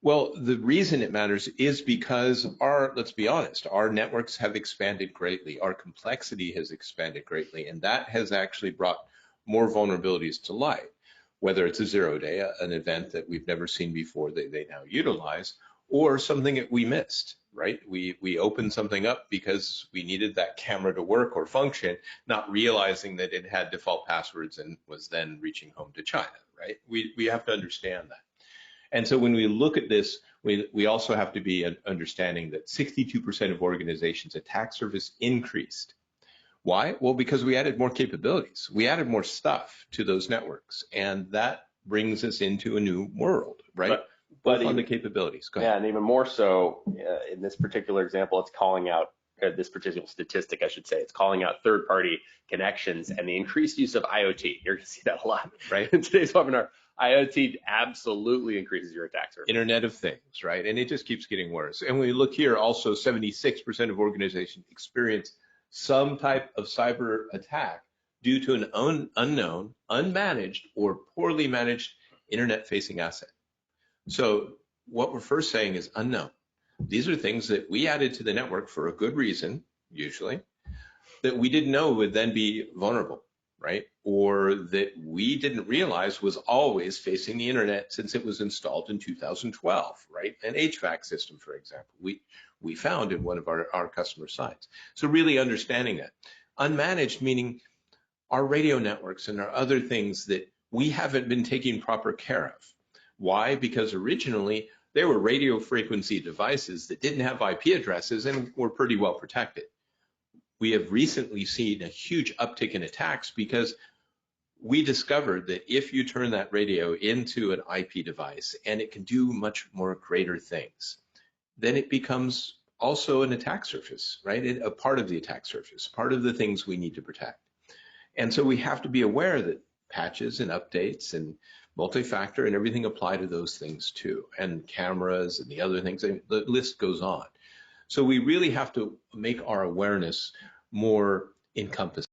Well, the reason it matters is because let's be honest, our networks have expanded greatly. Our complexity has expanded greatly, and that has actually brought more vulnerabilities to light. Whether it's a 0-day, an event that we've never seen before that they now utilize, or something that we missed, right? We opened something up because we needed that camera to work or function, not realizing that it had default passwords and was then reaching home to China, right? We have to understand that. And so when we look at this, we also have to be understanding that 62% of organizations' attack surface increased. Why? Well, because we added more capabilities. We added more stuff to those networks, and that brings us into a new world, right? Both on the capabilities. Go ahead. Yeah, and even more so in this particular example, it's calling out this particular statistic, I should say. It's calling out third-party connections and the increased use of IoT. You're going to see that a lot, right? In today's webinar, IoT absolutely increases your attack surface. Internet of Things, right? And it just keeps getting worse. And when we look here, also 76% of organizations experience some type of cyber attack due to an unknown, unmanaged, or poorly managed internet-facing asset. So what we're first saying is unknown. These are things that we added to the network for a good reason, usually, that we didn't know would then be vulnerable, right? Or that we didn't realize was always facing the internet since it was installed in 2012, right? An HVAC system, for example, we found in one of our customer sites. So really understanding that. Unmanaged meaning our radio networks and our other things that we haven't been taking proper care of. Why? Because originally they were radio frequency devices that didn't have IP addresses and were pretty well protected. We have recently seen a huge uptick in attacks because we discovered that if you turn that radio into an IP device and it can do much more greater things, then it becomes also an attack surface, right? A part of the attack surface, part of the things we need to protect. And so we have to be aware that patches and updates and multi-factor and everything apply to those things too, and cameras and the other things, the list goes on. So we really have to make our awareness more encompassing.